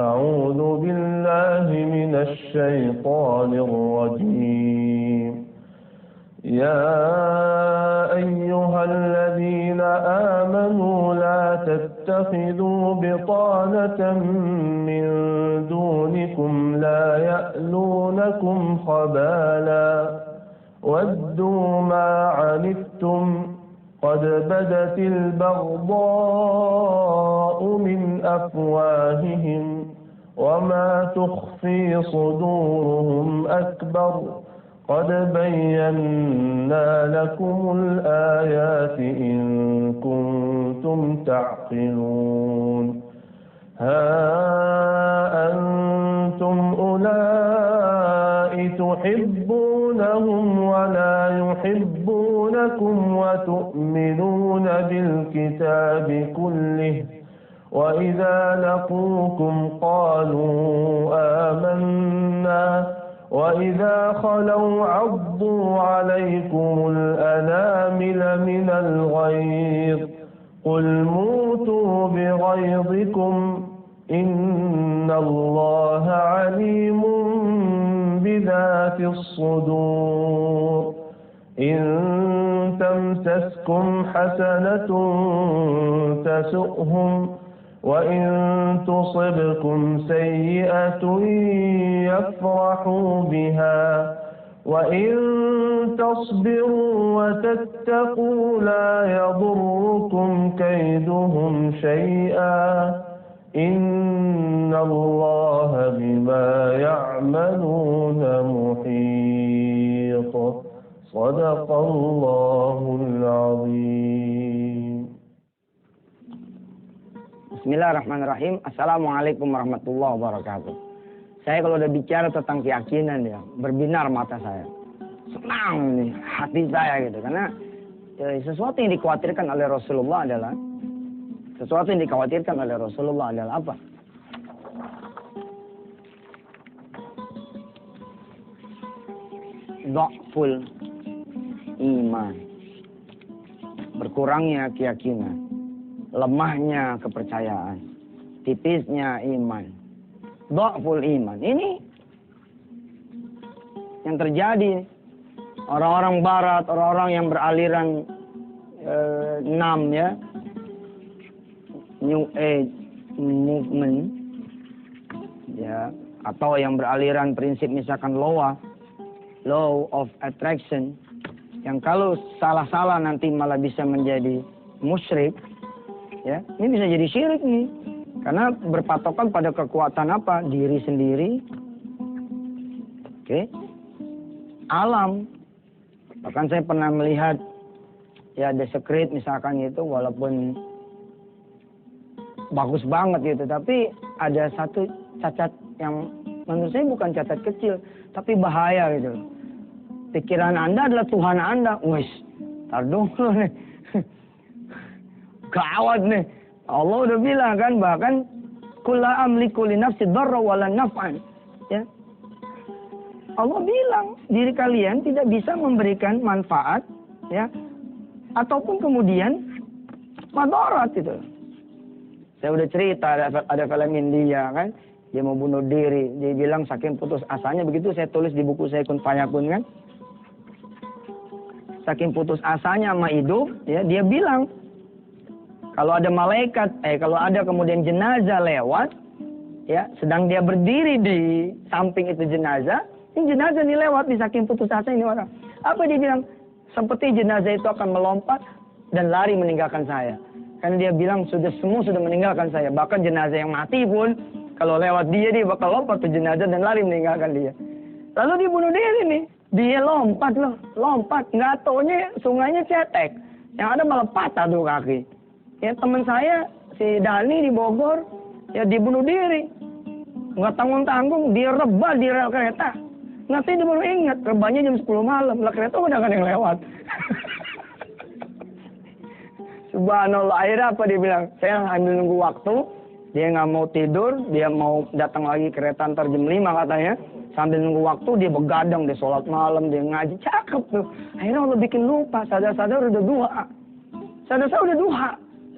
أعوذ بالله من الشيطان الرجيم. يا أيها الذين آمنوا لا تتخذوا بطانة من دونكم لا يألونكم خبالا ودوا ما عنتم قد بدت البغضاء من أفواههم وما تخفي صدورهم أكبر قد بينا لكم الآيات إن كنتم تعقلون. ها أنتم أولئك تحبونهم ولا يحبونكم وتؤمنون بالكتاب كله وإذا لقوكم قالوا آمنا وإذا خلوا عضوا عليكم الأنامل من الغيظ قل موتوا بغيظكم إن الله عليم بذات الصدور. إن تمسسكم حسنة تسؤهم وإن تصبكم سيئة يفرحوا بها وإن تصبروا وتتقوا لا يضركم كيدهم شيئا إن الله بما يعملون محيط. صدق الله العظيم. Bismillahirrahmanirrahim. Assalamualaikum warahmatullahi wabarakatuh. Saya kalau udah bicara tentang keyakinan ya, berbinar mata saya. Senang nih hati saya gitu. Karena sesuatu yang dikhawatirkan oleh Rasulullah adalah apa? Dhaful iman. Berkurangnya keyakinan. Lemahnya kepercayaan, tipisnya iman, dhaful iman. Ini yang terjadi. Orang-orang barat, orang-orang yang beraliran New Age movement, ya, atau yang beraliran prinsip misalkan law of attraction, yang kalau salah-salah nanti malah bisa menjadi musyrik. Ya, ini bisa jadi syirik nih. Karena berpatokan pada kekuatan apa? Diri sendiri. Oke. Alam. Bahkan saya pernah melihat ya The Secret misalkan gitu, walaupun bagus banget gitu, tapi ada satu cacat yang menurut saya bukan cacat kecil, tapi bahaya gitu. Pikiran Anda adalah Tuhan Anda. Wih, tar dulu nih. Gawat nih. Allah udah bilang kan, bahkan kulla amliku li nafsi dharra wala naf'an. Ya. Allah bilang diri kalian tidak bisa memberikan manfaat, ya, ataupun kemudian madarat itu. Saya udah cerita ada film India kan, dia mau bunuh diri, dia bilang saking putus asanya, begitu saya tulis di buku saya Kun Fayakun kan. Saking putus asanya sama hidup, ya, dia bilang kalau ada malaikat, kalau ada kemudian jenazah lewat, ya, sedang dia berdiri di samping itu jenazah, ini jenazah nih lewat, di saking putus asa ini orang. Apa dia bilang? Seperti jenazah itu akan melompat dan lari meninggalkan saya. Karena dia bilang semua sudah meninggalkan saya. Bahkan jenazah yang mati pun, kalau lewat dia bakal lompat ke jenazah dan lari meninggalkan dia. Lalu dia bunuh diri nih. Dia lompat. Nggak taunya sungainya cetek. Yang ada malah patah tuh kaki. Ya, teman saya si Dani di Bogor, ya, dibunuh diri. Nggak tanggung-tanggung, dia rebah di rel kereta. Nanti dia baru ingat, rebahnya jam 10 malam. Lah kereta udah kan yang lewat. Subhanallah, akhirnya apa dia bilang? Saya ambil nunggu waktu, dia nggak mau tidur, dia mau datang lagi kereta ntar jam 5 katanya. Sambil nunggu waktu, dia begadang, dia sholat malam, dia ngaji, cakep tuh. Akhirnya Allah bikin lupa, sadar-sadar udah duha. Sadar-sadar udah duha.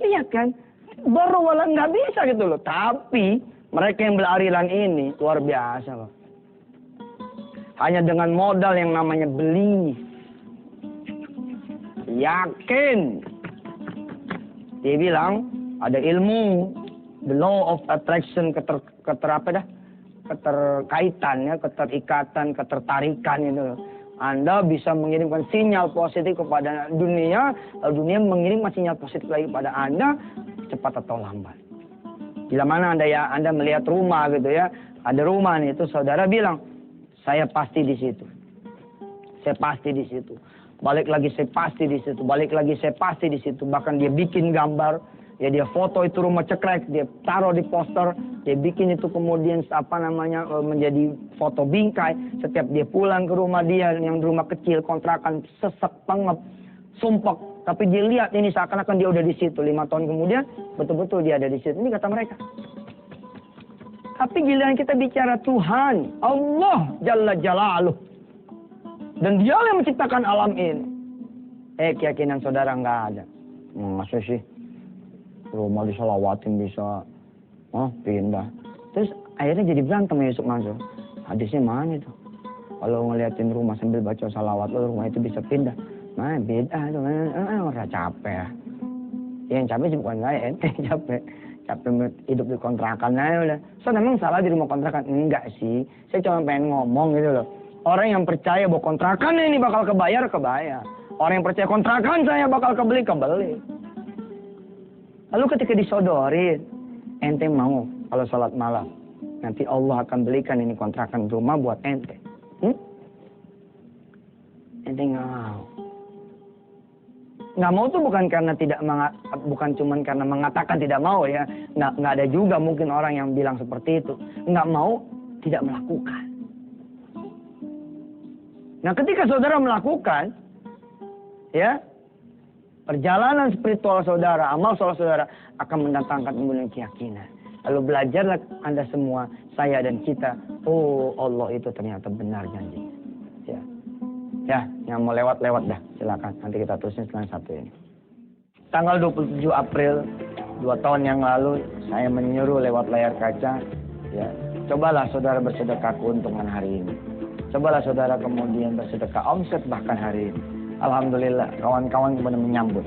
Lihat kan, baru walau nggak bisa gitu loh. Tapi Mereka yang beraliran ini luar biasa, Pak. Hanya dengan modal yang namanya beli, yakin. Dia bilang ada ilmu, the law of attraction, keterkaitan ya, keterikatan, ketertarikan itu. Anda bisa mengirimkan sinyal positif kepada dunia, lalu dunia mengirimkan sinyal positif lagi kepada Anda, cepat atau lambat. Bila mana Anda melihat rumah gitu ya, ada rumah nih, itu saudara bilang, saya pasti di situ. Saya pasti di situ. Balik lagi saya pasti di situ. Balik lagi saya pasti di situ. Bahkan dia bikin gambar, ya dia foto itu rumah cekrek, dia taruh di poster, dia bikin itu kemudian menjadi foto bingkai. Setiap dia pulang ke rumah dia yang rumah kecil kontrakan sesek pengep, sumpek, tapi dia lihat ini seakan-akan dia udah di situ. 5 tahun kemudian betul-betul dia ada di situ. Ini kata mereka. Tapi giliran kita bicara Tuhan, Allah Jalla Jalaluh, dan Dia yang menciptakan alam ini. Keyakinan saudara nggak ada. Masa sih rumah disolawatin bisa pindah. Terus akhirnya jadi berantem Yusuf Mansur. Hadisnya mana itu? Kalau ngeliatin rumah sambil baca salawat, rumah itu bisa pindah. Nah beda itu, orang capek. Yang capek sih bukan saya, capek hidup di kontrakan aja udah. So memang salah di rumah kontrakan? Enggak sih, saya cuma pengen ngomong gitu loh. Orang yang percaya bahwa kontrakan ini bakal kebayar. Orang yang percaya kontrakan saya bakal kebeli. Lalu ketika disodorin, ente mau kalau sholat malam, nanti Allah akan belikan ini kontrakan rumah buat ente. Ente nggak mau. Nggak mau tuh bukan cuman karena mengatakan tidak mau ya. Nggak ada juga mungkin orang yang bilang seperti itu. Nggak mau, tidak melakukan. Nah ketika saudara melakukan, ya, perjalanan spiritual saudara, amal sholat saudara akan mendatangkan kemudian keyakinan. Lalu belajarlah Anda semua, saya dan kita, oh Allah itu ternyata benar janji. Ya, yang mau lewat-lewat dah, silakan. Nanti kita terusin setelah satu ini. Tanggal 27 April 2 tahun yang lalu, saya menyuruh lewat layar kaca, ya, cobalah saudara bersedekah keuntungan hari ini. Cobalah saudara kemudian bersedekah omset bahkan hari ini. Alhamdulillah, kawan-kawan kemudian menyambut.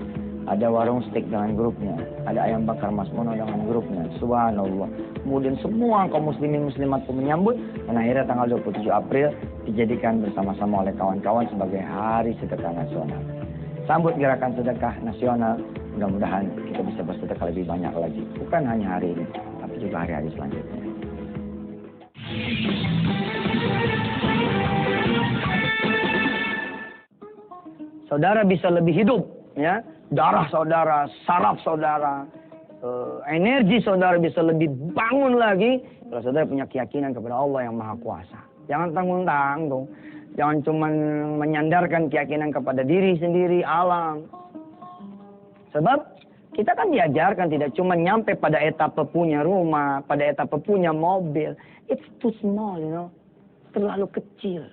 Ada warung steak dengan grupnya, ada ayam bakar Mas Mono dengan grupnya. Subhanallah. Kemudian semua kaum muslimin muslimat pun menyambut, dan akhirnya tanggal 27 April dijadikan bersama-sama oleh kawan-kawan sebagai Hari Sedekah Nasional. Sambut gerakan sedekah nasional, mudah-mudahan kita bisa bersedekah lebih banyak lagi. Bukan hanya hari ini, tapi juga hari-hari selanjutnya. Saudara bisa lebih hidup, ya. Darah saudara, saraf saudara, energi saudara bisa lebih bangun lagi kalau saudara punya keyakinan kepada Allah yang Maha Kuasa. Jangan tanggung-tanggung, jangan cuma menyandarkan keyakinan kepada diri sendiri, alam. Sebab kita kan diajarkan tidak cuma nyampe pada etapa punya rumah, pada etapa punya mobil. It's too small, terlalu kecil.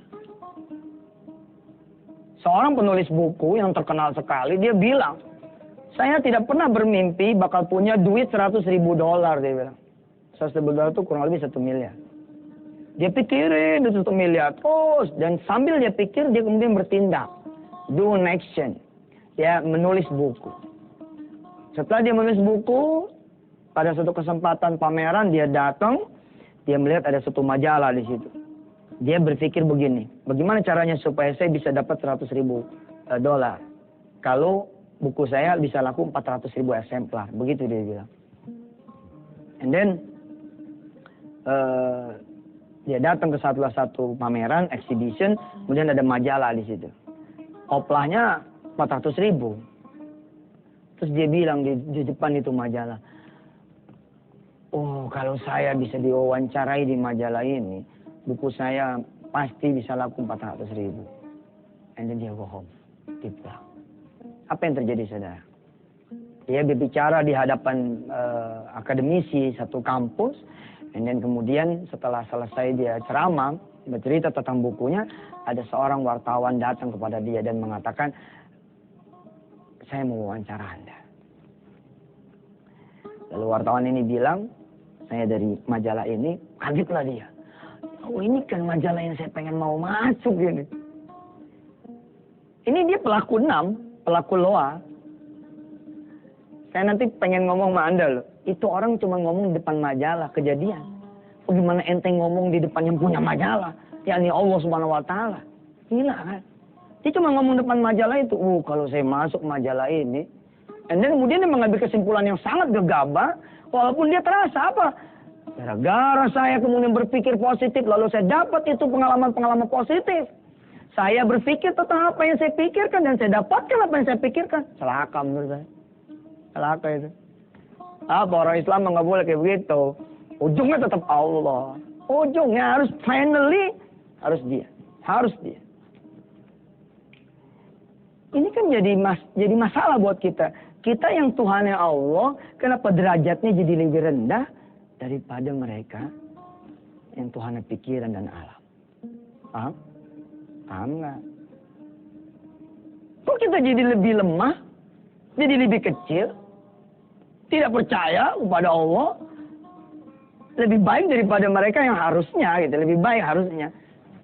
Seorang penulis buku yang terkenal sekali, dia bilang, saya tidak pernah bermimpi bakal punya duit $100.000, dia bilang. $100.000 itu kurang lebih 1 miliar. Dia pikirin itu 1 miliar terus, dan sambil dia pikir, dia kemudian bertindak. Do an action. Ya, menulis buku. Setelah dia menulis buku, pada suatu kesempatan pameran, dia datang, dia melihat ada satu majalah di situ. Dia berpikir begini, bagaimana caranya supaya saya bisa dapat $100.000 kalau buku saya bisa laku 400.000 eksemplar, begitu dia bilang. And then dia datang ke salah satu pameran, exhibition, kemudian ada majalah di situ. Oplahnya 400.000. Terus dia bilang di depan itu majalah, oh kalau saya bisa diwawancarai di majalah ini, buku saya pasti bisa laku 400.000. And then dia go home. Dia pulang. Apa yang terjadi saudara? Dia berbicara di hadapan akademisi satu kampus. And then kemudian setelah selesai dia ceramah, bercerita tentang bukunya, ada seorang wartawan datang kepada dia dan mengatakan, saya mau wawancara Anda. Lalu wartawan ini bilang, saya dari majalah ini, kagetlah dia. Oh ini kan majalah yang saya pengen mau masuk ini. Ini dia pelaku 6, pelaku loa. Saya nanti pengen ngomong sama Anda loh. Itu orang cuma ngomong di depan majalah, kejadian. Bagaimana ente ngomong di depan yang punya majalah? yakni Allah Subhanahu wa taala. Gila kan? Dia cuma ngomong depan majalah itu, kalau saya masuk majalah ini, dan kemudian dia mengambil kesimpulan yang sangat gegabah, walaupun dia terasa apa? Gara-gara saya kemudian berpikir positif, lalu saya dapat itu pengalaman-pengalaman positif. Saya berpikir tentang apa yang saya pikirkan, dan saya dapatkan apa yang saya pikirkan. Celaka menurut saya. Celaka itu. Apa orang Islam nggak boleh kayak begitu. Ujungnya tetap Allah. Ujungnya harus finally, harus dia. Harus dia. Ini kan jadi masalah buat kita. Kita yang Tuhannya Allah, kenapa derajatnya jadi lebih rendah daripada mereka yang Tuhannya pikiran dan alam? Paham? Paham nggak? Kok kita jadi lebih lemah? Jadi lebih kecil? Tidak percaya kepada Allah? Lebih baik daripada mereka yang harusnya, gitu. Lebih baik harusnya.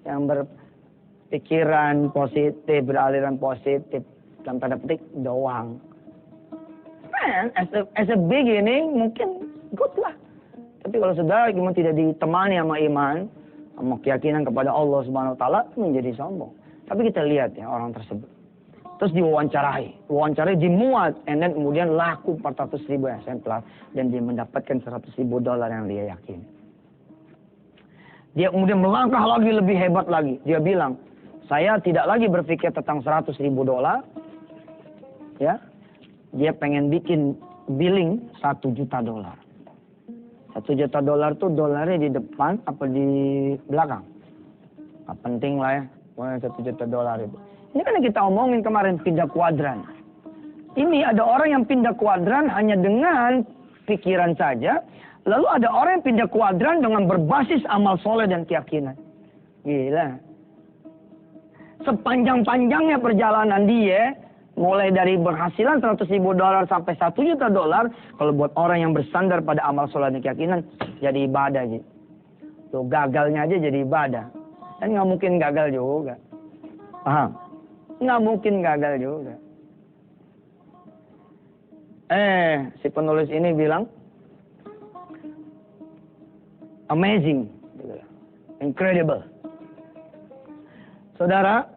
Yang berpikiran positif, beraliran positif, dalam tanda petik doang. Man, as a beginning mungkin good lah. Tapi kalau sudah cuma tidak ditemani sama iman, sama keyakinan kepada Allah Subhanahu wa taala, menjadi sombong. Tapi kita lihat ya orang tersebut. Terus diwawancarai dimuat, and then kemudian laku 400.000 eksemplar, dan dia mendapatkan $100.000 yang dia yakini. Dia kemudian melangkah lagi lebih hebat lagi. Dia bilang, saya tidak lagi berpikir tentang $100.000, ya. Dia pengen bikin billing $1 juta. $1 juta itu dolarnya di depan apa di belakang? Nah, penting lah ya, $1 juta itu. Ini kan yang kita omongin kemarin, pindah kuadran. Ini ada orang yang pindah kuadran hanya dengan pikiran saja. Lalu ada orang yang pindah kuadran dengan berbasis amal soleh dan keyakinan. Gila. Sepanjang-panjangnya perjalanan dia, mulai dari berhasilan $100.000 sampai $1 juta, kalau buat orang yang bersandar pada amal soleh dan keyakinan, jadi ibadah. Tuh gagalnya aja jadi ibadah. Dan nggak mungkin gagal juga. Paham? Nggak mungkin gagal juga. Si penulis ini bilang, amazing, incredible. Saudara,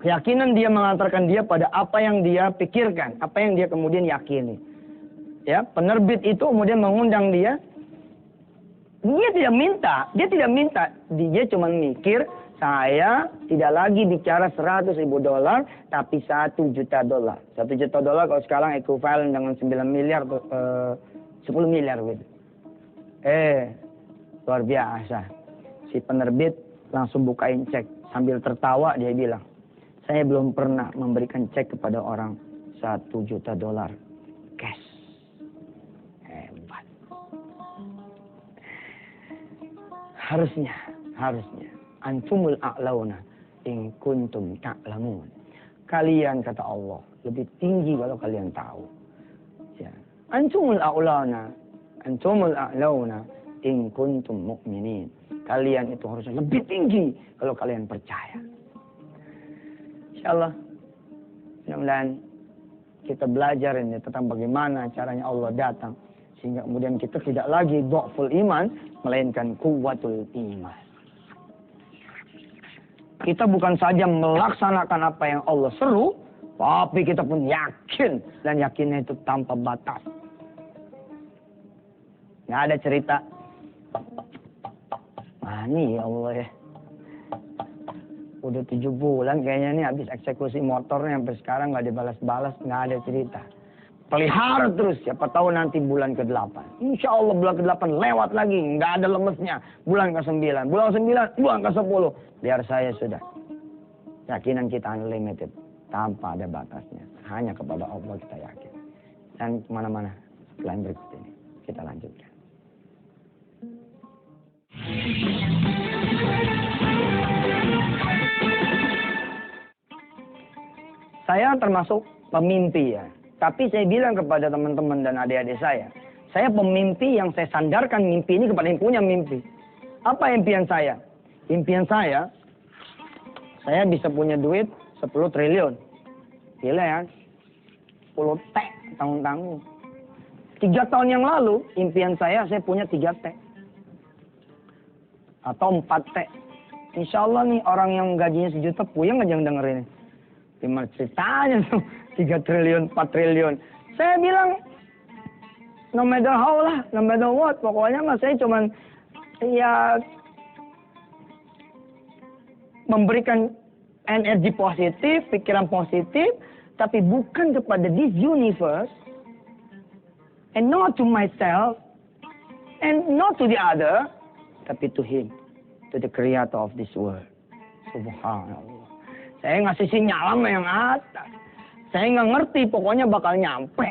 keyakinan dia mengantarkan dia pada apa yang dia pikirkan, apa yang dia kemudian yakini. Ya, penerbit itu kemudian mengundang dia. Dia tidak minta, dia cuma mikir, saya tidak lagi bicara $100.000, tapi $1 juta. $1 juta kalau sekarang ekuivalen dengan 9 miliar, 10 miliar gitu. Luar biasa. Si penerbit langsung bukain cek. Sambil tertawa dia bilang, saya belum pernah memberikan cek kepada orang $1 juta cash. Hebat. Harusnya. Antumul a'launa in kuntum ta'lamun. Kalian, kata Allah, lebih tinggi kalau kalian tahu. Ya. Antumul a'launa in kuntum mu'minin. Kalian itu harusnya lebih tinggi kalau kalian percaya. Insyaallah, mudah-mudahan kita belajar ini tentang bagaimana caranya Allah datang, sehingga kemudian kita tidak lagi dhaful iman, melainkan kuwatul iman. Kita bukan saja melaksanakan apa yang Allah seru, tapi kita pun yakin, dan yakinnya itu tanpa batas. Nggak ada cerita, ini ya Allah ya, udah 7 bulan kayaknya nih habis eksekusi motornya, sampai sekarang nggak dibalas-balas. Nggak ada cerita. Pelihara terus, siapa tahu nanti bulan ke-8. Insya Allah bulan ke-8 lewat lagi, nggak ada lemesnya. Bulan ke-9, bulan ke-10. Biar saya sudah. Yakinan kita unlimited, tanpa ada batasnya. Hanya kepada Allah kita yakin. Dan kemana-mana selain berikut ini. Kita lanjutkan. Saya termasuk pemimpi ya. Tapi saya bilang kepada teman-teman dan adik-adik saya, Saya pemimpi yang saya sandarkan mimpi ini kepada yang punya mimpi. Apa impian saya? Impian saya bisa punya duit 10 triliun. Gila ya. 10 T tanggung-tanggung. 3 tahun yang lalu, impian saya punya 3 T. Atau 4 T. Insya Allah nih orang yang gajinya 1 juta puyeng aja yang dengerin. Gimana ceritanya tuh 3 triliun, 4 triliun. Saya bilang, no matter how lah, no matter what. Pokoknya mas saya cuman ya memberikan energi positif, pikiran positif, tapi bukan kepada this universe, and not to myself, and not to the other, tapi to him, to the creator of this world. Subhanallah. Saya ngasih sinyal sama yang atas. Saya nggak ngerti, pokoknya bakal nyampe.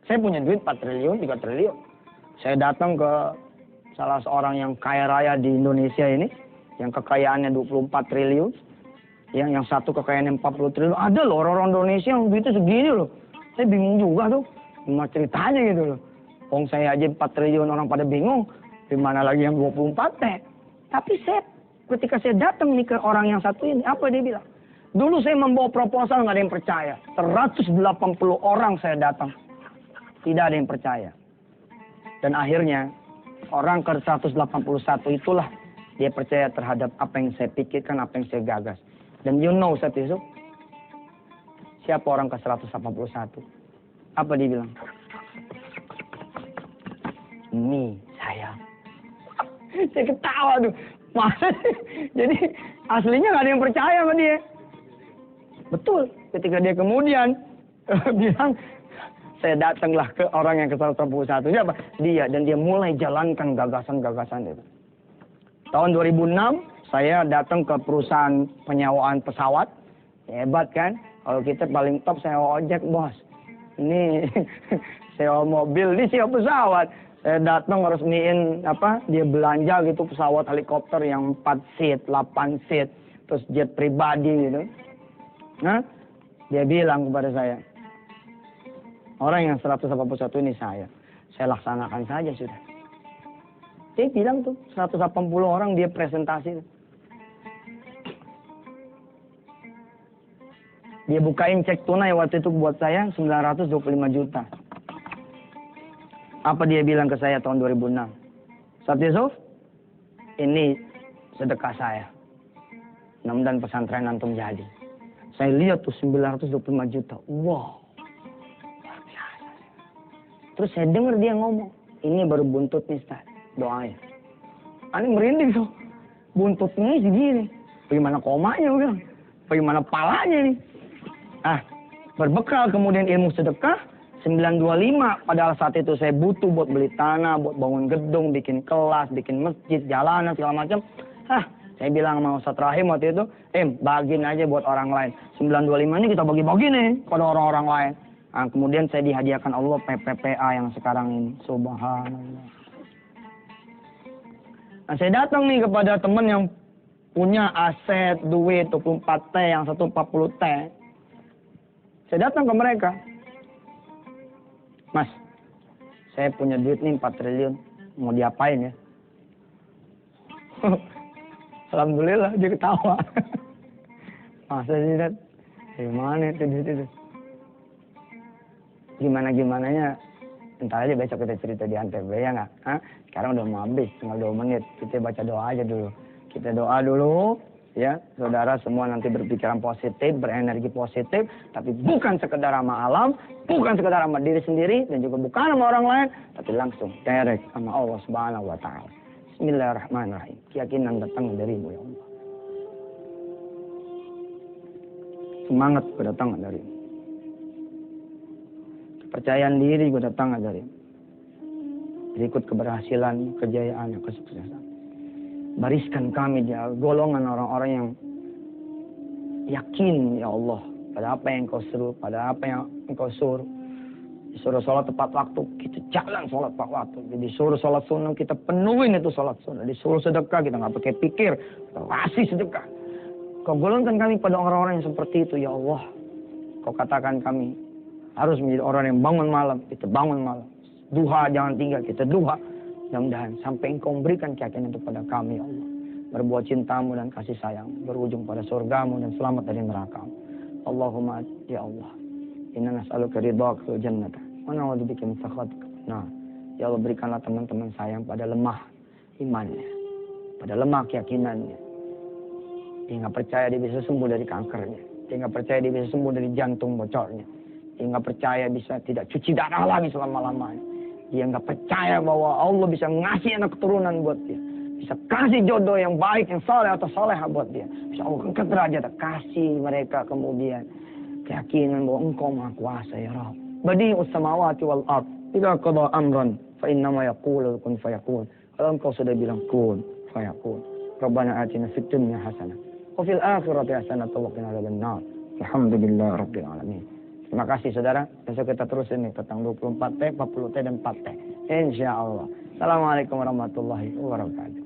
Saya punya duit 4 triliun, 3 triliun. Saya datang ke salah seorang yang kaya raya di Indonesia ini, yang kekayaannya 24 triliun, yang satu kekayaannya 40 triliun. Ada loh orang-orang Indonesia yang duitnya segini loh. Saya bingung juga tuh, gimana ceritanya gitu loh. Wong saya aja 4 triliun orang pada bingung, gimana lagi yang 24 teh. Tapi ketika saya datang nih ke orang yang satu ini, apa dia bilang? Dulu saya membawa proposal, nggak ada yang percaya. 180 orang saya datang. Tidak ada yang percaya. Dan akhirnya, orang ke 181 itulah dia percaya terhadap apa yang saya pikirkan, apa yang saya gagas. Dan you know, Ustaz Yusuf, siapa orang ke 181? Apa dia bilang? Ini saya. Saya ketawa tuh. Masa? Jadi aslinya nggak ada yang percaya sama dia. Betul. Ketika dia kemudian bilang, saya datanglah ke orang yang ke 181. Siapa? Dia. Dan dia mulai jalankan gagasan-gagasan itu. Tahun 2006, saya datang ke perusahaan penyewaan pesawat. Hebat kan? Kalau kita paling top sewa ojek, bos. Ini sewa mobil, ini sewa pesawat. Saya datang resmiin dia belanja gitu pesawat helikopter yang 4 seat, 8 seat, terus jet pribadi gitu. Nah, dia bilang kepada saya, orang yang 181 ini saya laksanakan saja sudah. Dia bilang tuh 180 orang dia presentasi. Dia bukain cek tunai waktu itu buat saya 925 juta. Apa dia bilang ke saya tahun 2006? Ustaz Yusuf, ini sedekah saya. Mudah-mudahan pesantren antum jadi. Saya lihat tuh 925 juta. Wow. Luar biasa. Terus saya dengar dia ngomong, ini baru buntut nih Ustaz, doain. Ini merinding tuh. Buntutnya segini. Bagaimana komanya bilang? Bagaimana palanya nih? Berbekal kemudian ilmu sedekah, 925, padahal saat itu saya butuh buat beli tanah, buat bangun gedung, bikin kelas, bikin masjid, jalanan, segala macam. Saya bilang sama Ustaz Rahim waktu itu, bagiin aja buat orang lain. 925 ini kita bagi-bagi nih pada orang-orang lain. Kemudian saya dihadiahkan Allah PPPA yang sekarang ini. Subhanallah. Saya datang nih kepada teman yang punya aset, duit, 24 T, yang satu 40 T. Saya datang ke mereka. Mas, saya punya duit nih 4 triliun. Mau diapain ya? Alhamdulillah dia ketawa. Masa sih, Dad? Gimana itu duit itu? Gimana-gimananya, entar aja besok kita cerita di Antv ya nggak? Sekarang udah mau habis, tinggal 2 menit. Kita baca doa aja dulu. Kita doa dulu, ya. Saudara semua nanti berpikiran positif, berenergi positif. Tapi bukan sekedar sama alam, bukan sekedar sama diri sendiri, dan juga bukan sama orang lain. Tapi langsung, direct sama Allah Subhanahu Wa Ta'ala. Bismillahirrahmanirrahim. Keyakinan datang darimu ya Allah. Semangat berdatang darimu. Kepercayaan diri berdatang darimu. Berikut keberhasilan, kejayaan, kesuksesan. Bariskan kami di golongan orang-orang yang yakin ya Allah pada apa yang Engkau seru, pada apa yang Engkau suruh. Disuruh sholat tepat waktu, kita jalan sholat tepat waktu. Disuruh sholat sunnah, kita penuhin itu sholat sunnah. Disuruh sedekah, kita nggak pakai pikir, kita kasih sedekah. Kau golongkan kami pada orang-orang yang seperti itu, ya Allah. Kau katakan kami harus menjadi orang yang bangun malam, kita bangun malam. duha jangan tinggal kita duha. Mudah-mudahan sampai Engkau memberikan keyakinan kepada kami, ya Allah. Berbuat cintamu dan kasih sayang, berujung pada surgamu dan selamat dari neraka. Allahumma ya Allah, inna nas'aluka ridhaka wal jannata wa na'udzubika min sakhatika. Nah, ya Allah berikanlah teman-teman sayang pada lemah imannya, pada lemah keyakinannya. Dia nggak percaya dia bisa sembuh dari kankernya, dia nggak percaya dia bisa sembuh dari jantung bocornya, dia nggak percaya bisa tidak cuci darah lagi selama-lamanya. Dia nggak percaya bahwa Allah bisa ngasih anak keturunan buat dia. Bisa kasih jodoh yang baik, yang saleh atau salehah buat dia. Bisa Allah angkat derajat, kasih mereka kemudian keyakinan bahwa Engkau Maha Kuasa ya Rabb. Badi'us samawati wal ard. Idza qada amran fa innama yaqulu kun fayakun. Kalau Engkau sudah bilang kun fayakun. Rabbana atina fid dunya hasanah wa fil akhirati hasanah wa qina adzabannar. Alhamdulillah rabbil alamin. Terima kasih saudara. Besok kita terus ini tentang 24T, 40T dan 4T. Insya Allah. Assalamualaikum warahmatullahi wabarakatuh.